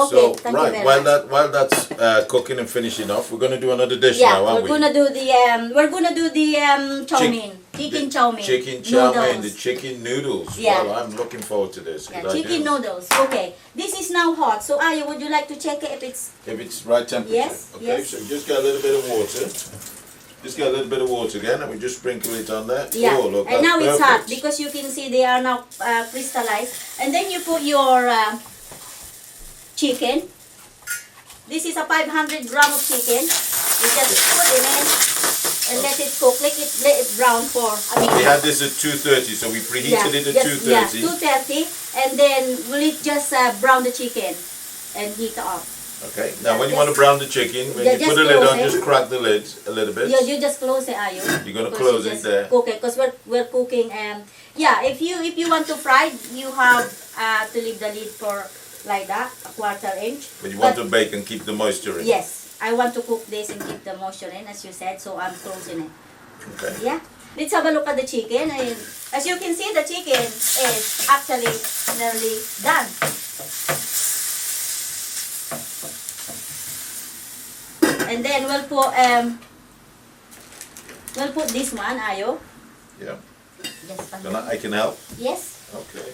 Okay, So thank you right, very while much. that's cooking and finishing off, we're gonna do another dish now, aren't we're gonna do the chow mein, chicken chow mein, chicken chow mein, the noodles. chicken noodles. Yeah. Well, I'm looking forward to this. Yeah, 'cause I chicken do. noodles. Okay, this is now hot. So Ayo, would you like to check it if it's If it's right temperature. Yes, Okay, yes. so just get a little bit of water. Just get a little bit of water again, and we just sprinkle it on there. yeah? Oh, look, And that's now it's hot perfect. because you can see they are now crystallized. And then you put your chicken. This is a 500 gram of chicken. You just put it in and let it cook. Let it brown for. We had this at 2:30, so we preheated it at 2:30. Yeah, 2:30, and then we'll just brown the chicken and heat it up. Okay. Now, when you want to brown the chicken, when Yeah, you put just the lid close on, it. just crack the lid a little bit. Yeah, you just close it, Ayo. You're gonna Because close you it just there. Cook it, because we're cooking. Yeah, if you want to fry, you have to leave the lid for like that, a 1/4 inch. But you want to bake and keep the moisture in. Yes, I want to cook this and keep the moisture in, as you said, so I'm closing it. Okay. Yeah. Let's have a look at the chicken. And as you can see, the chicken is actually nearly done. And then we'll put this one, Ayo. Yeah. Yes, I can help. yes. Okay.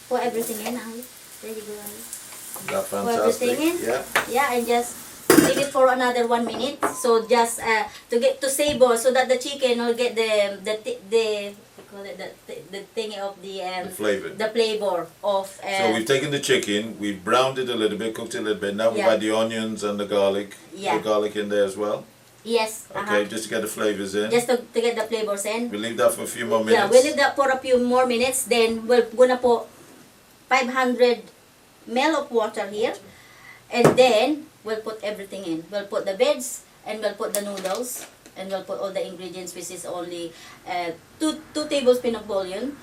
Put everything in, Ayo. There you go, Ayo. That's Put fantastic. everything in. Yeah. Yeah, and just leave it for another 1 minute. So just to savor, so that the chicken will get the we call it the thing of the flavor. the flavor of. So we've taken the chicken, we've browned it a little bit, cooked it a little bit. Now we've Yeah. had the onions and the garlic. Yeah. The garlic in there as well. Yes. Okay, just to get the flavors in. Just to get the flavors in. We leave that for a few more minutes. Yeah, we'll leave that for a few more minutes. Then we're gonna put 500 ml of water here, and then we'll put everything in. We'll put the veggies, and we'll put the noodles, and we'll put all the ingredients, which is only two tablespoons of bouillon,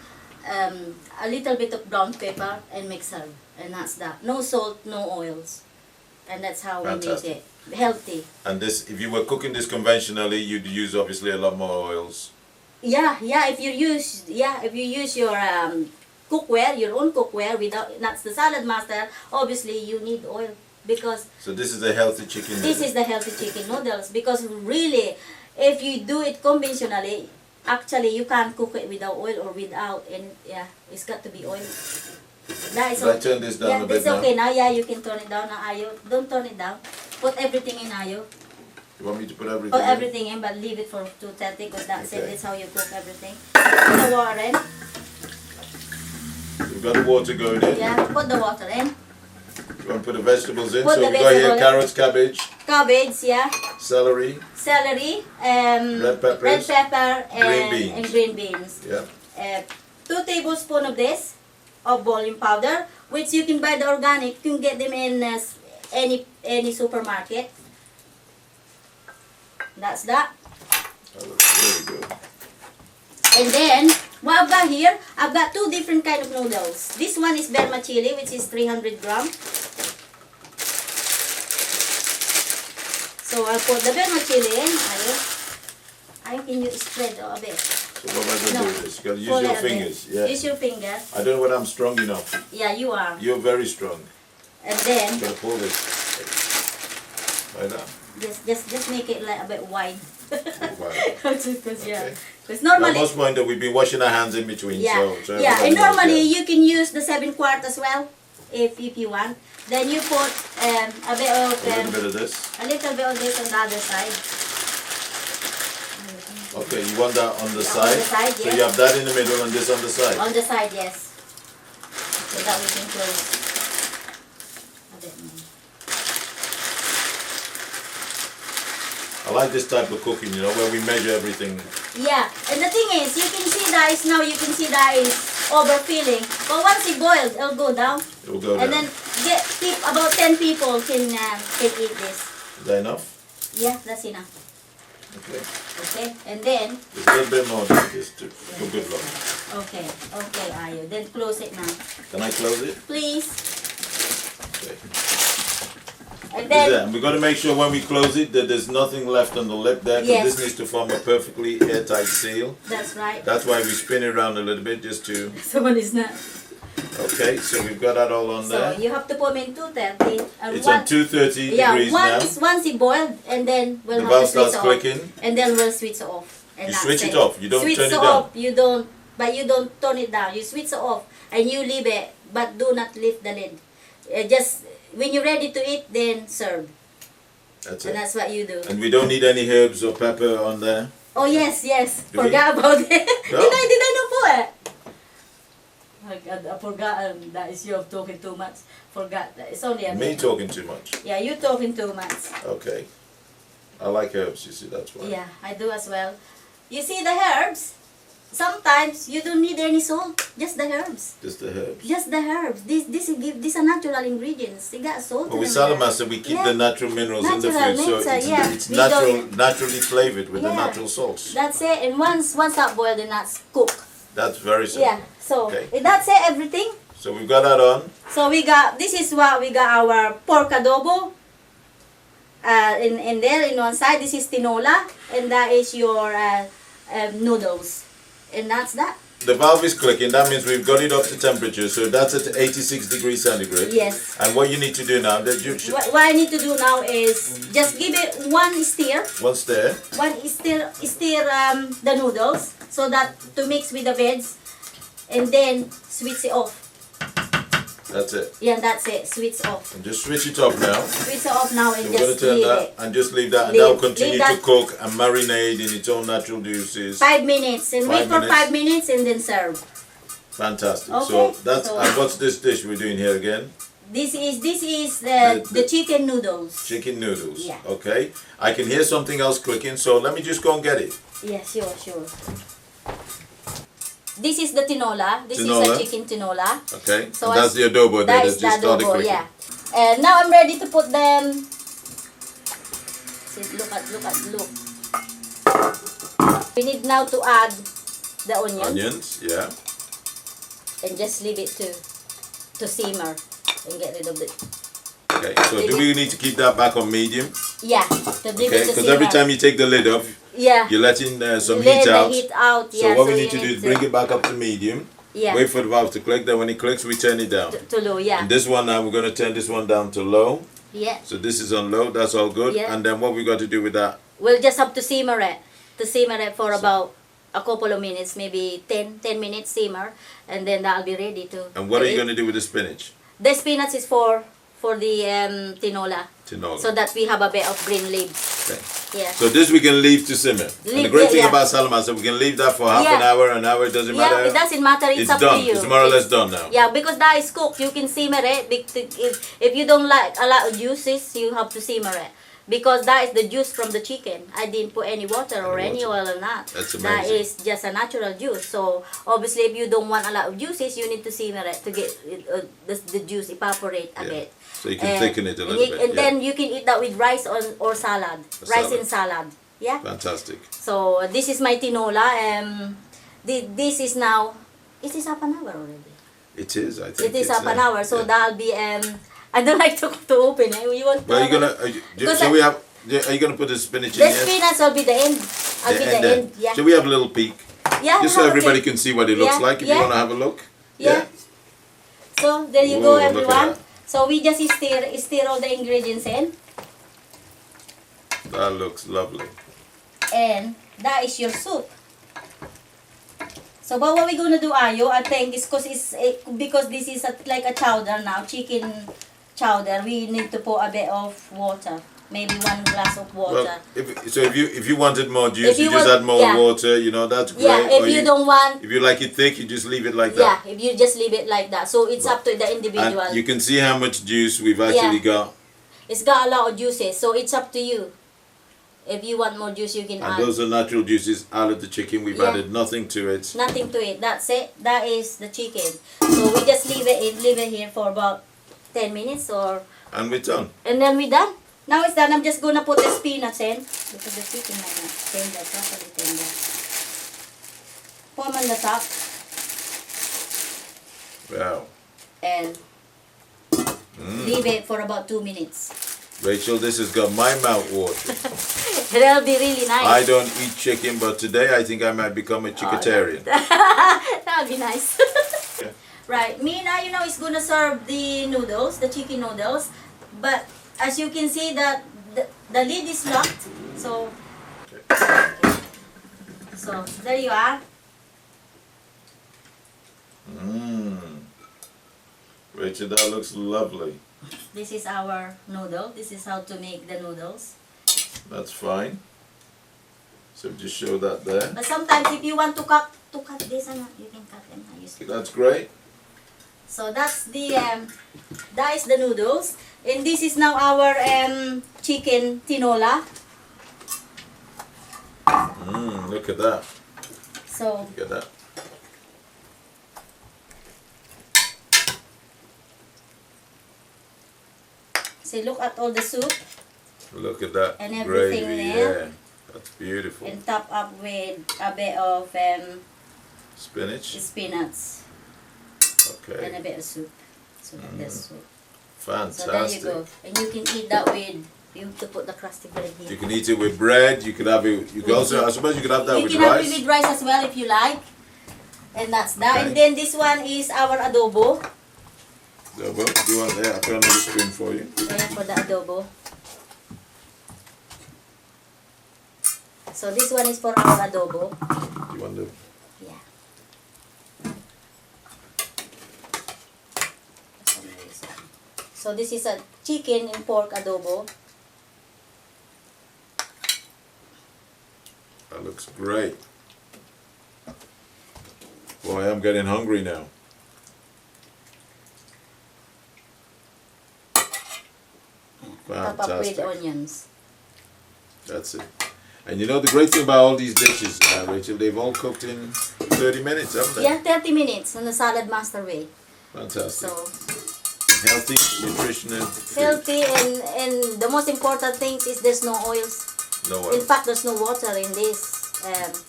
a little bit of brown pepper, and mixer, and that's that. No salt, no oils, and that's how we Fantastic. make it healthy. And this, if you were cooking this conventionally, you'd use obviously a lot more oils. Yeah. If you use your cookware, your own cookware, without that's the salad master, obviously you need oil, because So this is a healthy chicken this noodle. is the healthy chicken noodles. Because really, if you do it conventionally, actually you can't cook it without oil or without, and yeah, it's got to be oil. That is Should I turn this down yeah, a bit it's now? okay now. Yeah, you can turn it down now, Ayo. Don't turn it down. Put everything in, Ayo. You want me to put everything Put in? everything in, but leave it for 2:30, because that's it. Okay. That's how you cook everything. Put the water in. We've got the water going in. Yeah, put the water in. You want to put the vegetables in? Put So the we've got here vegetable in. carrots, cabbage, Cabbage, yeah. celery, Celery, red peppers, red pepper, green beans. and green beans. yeah. 2 tablespoons of this, of bouillon powder, which you can buy the organic. You can get them in any supermarket. That's that. That looks really good. And then, what I've got here, I've got 2 different kind of noodles. This one is vermicelli, which is 300 gram. So I'll put the vermicelli in. I can you spread a bit. So what am I going to No. do with this? You got to use Fold your it a bit. fingers. Yeah. Use your finger. I don't know whether I'm strong enough. Yeah, you are. You're very strong. And then, I'm going to pull this. Like that. just make it like a bit wide. Right. Because yeah, Okay. because At normally, most point that we've been washing our hands in between. yeah, So yeah, everybody and knows normally that. you can use the 7/4 as well, if you want. Then you put a bit of A little bit of this. a little bit of this on the other side. Okay, you want that on the Yeah, side? on the side, So yes. you have that in the middle and this on the side? On the side, yes. So that we can close a bit more. I like this type of cooking, you know, where we measure everything. Yeah, and the thing is, you can see that is now, you can see that is overfilling. But once it boils, it'll go down. It will go And down. then about 10 people can eat this. Is that enough? Yeah, that's enough. Okay. Okay, and then, Just a little bit more than this for good luck. okay, Ayo. Then close it now. Can I close it? Please. Okay. And Is that- then, and we've got to make sure when we close it that there's nothing left on the lip there, because Yes. this needs to form a perfectly airtight seal. that's right. That's why we spin it around a little bit, just to... Someone is not. Okay, so we've got that all on So there. you have to put them in 230. And It's on 230 degrees now. Once it boiled, and then we'll The have valve to switch starts it clicking. off. And then we'll switch it off. And You that's switch it off, you don't switch turn it it down. off, you don't, but you don't turn it down. You switch it off and you leave it, but do not lift the lid. Just when you're ready to eat, then serve. That's And it. that's what you do. And we don't need any herbs or pepper on there. Oh yes, yes. Do we? Forgot about it. No. Did I not put it? Oh God, I forgot that is you talking too much. Forgot that it's only a Me minute. talking too much. Yeah, you talking too much. Okay. I like herbs, you see, that's why. Yeah, I do as well. You see the herbs? Sometimes you don't need any salt, just the herbs. Just the herbs. Just the herbs. These are natural ingredients. They got salt. Well, in with them. Salamasa, we keep Yeah. the natural minerals in the Natural food, so nature, it's, yeah. it's We naturally flavored with the Yeah. natural salts. That's it. And once that boiled, then that's cooked. That's very simple. Yeah. So Okay. that's it. Everything. So we've got that on. So we got. This is what we got. Our pork adobo. In there, in one side, this is tinola, and that is your noodles, and that's that. The valve is clicking, that means we've got it up to temperature, so that's at 86 degrees centigrade. Yes. And what you need to do now, that you should, What I need to do now is just give it one stir. once there, Stir the noodles so that to mix with the veggies, and then switch it off. that's it. Yeah, that's it. Switch off. And just switch it off now. Switch it off now and So we're going to just turn leave that it. and just leave that, and Leave- that will continue leave to that- cook and marinate in its own natural juices. 5 minutes and wait 5 for minutes. 5 minutes and then serve. Fantastic. Okay, So that's so- and what's this dish we're doing here again? This is The- the chicken noodles. Chicken noodles. Yeah. Okay. I can hear something else clicking, so let me just go and get it. Yeah, sure. This is the tinola. This is Tinola. a chicken tinola. Okay. So And that's the adobo there That that is just the started adobo, clicking. yeah. And now I'm ready to put them. See, look. We need now to add the Onions, yeah. and just leave it to simmer and get rid of it. Okay. So do we need to keep that back on medium? Yeah, to leave Okay. it to Because simmer. every time you take the lid off, yeah, you're letting some let heat the out. heat out. So Yeah, what we you need to do is bring it back up to medium. Yeah, Wait for the valve to click. Then when it clicks, we turn it down. to low. Yeah, And this one now, we're going to turn this one down to low. yeah. So this is on low. That's all good. Yeah. And then what we got to do with that? We'll just have to simmer it. For about a couple of minutes, maybe 10 minutes simmer, and then that'll be ready to. And what are you eat. going to do with the spinach? The spinach is for the tinola, Tinola. so that we have a bit of green leaves. Okay. Yeah. So this we can leave to simmer. And the Leave- great thing yeah. about Salamasa, we can leave that for half Yeah. an hour, it doesn't Yeah, matter. it doesn't matter. It's up done. to you. It's more or less done now. Yeah, because that is cooked. You can simmer it. If you don't like a lot of juices, you have to simmer it. Because that is the juice from the chicken. I didn't put any water or any oil or not. That's That amazing. is just a natural juice. So obviously, if you don't want a lot of juices, you need to simmer it to get the juice evaporate a Yeah. bit. So you can thicken it a little bit. And yeah. then you can eat that with rice or salad. Rice and salad. Yeah. Fantastic. So this is my tinola. This is now. It is half an hour already. It is, I think. It is it's, half an hour. So yeah. that'll be. I don't like to open it. You want? Well, are you gonna? Because So we have. Are you gonna put the spinach in The here? spinach will be the end. I'll be the there. end. Yeah. So we have a little peek, Yeah. just so have a everybody cake. can see what it looks Yeah, like. If yeah. you wanna have a look. Yeah. So there you Whoa, go, look at everyone. So we just stir all the ingredients in, That looks lovely. and that is your soup. So, but what we're gonna do, Ayo, I think is because this is like a chowder now, chicken chowder. We need to pour a bit of water, maybe 1 glass of water. Well, if you wanted more juice, If you you just want- add more yeah. water. You know that's great. Yeah, Or if you don't want, if you like it thick, you just leave it like yeah, that. if you just leave it like that. So it's up to the individual. And you can see how much juice we've actually got. It's got a lot of juices, so it's up to you. If you want more juice, you can And add. those are natural juices out of the chicken. We've Yeah. added nothing to it. Nothing to it. That's it. That is the chicken. So we just leave it here for about 10 minutes And we're done. and then we're done. Now it's done. I'm just gonna put the spinach in because the chicken might not tender, properly tender. Put them on the top Wow. and leave it for about 2 minutes. Rachel, this has got my mouth watering. That'll be really nice. I don't eat chicken, but today I think I might become a chicketarian. That'll be nice. Right, Mina, is gonna serve the noodles, the chicken noodles, but as you can see that the lid is locked, so there you are. Rachel, that looks lovely. This is our noodle. This is how to make the noodles. That's fine. So just show that there. But sometimes if you want to cut this, you can cut them. That's great. So that's that is the noodles, and this is now our chicken tinola. Look at that. So Look at that. look at all the soup Look at that and everything gravy. there. Yeah, that's beautiful. And top up with a bit of Spinach. spinach and Okay. a bit of soup. So that's soup. Fantastic. So there you go, and you can eat that with. You have to put the crusty bread here. You can eat it with bread. You could have it. You can also. I suppose you could have that You with can have rice. it with rice as well if you like. And that's that. Okay. And then this one is our adobo. Adobo. Do you want that? I put another spoon for you. Ayan for the adobo. So this one is for our adobo. You want to? Yeah. So this is a chicken and pork adobo. That looks great. Boy, I'm getting hungry now. Top up with Fantastic. onions. That's it. And you know the great thing about all these dishes, Rachel, they've all cooked in 30 minutes, haven't they? Yeah, 30 minutes on the salad master way. Fantastic. So Healthy, nutritional. healthy, and the most important thing is there's no oils. No In oil. fact, there's no water in this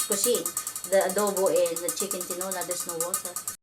cuisine. The adobo and the chicken tinola, there's no water.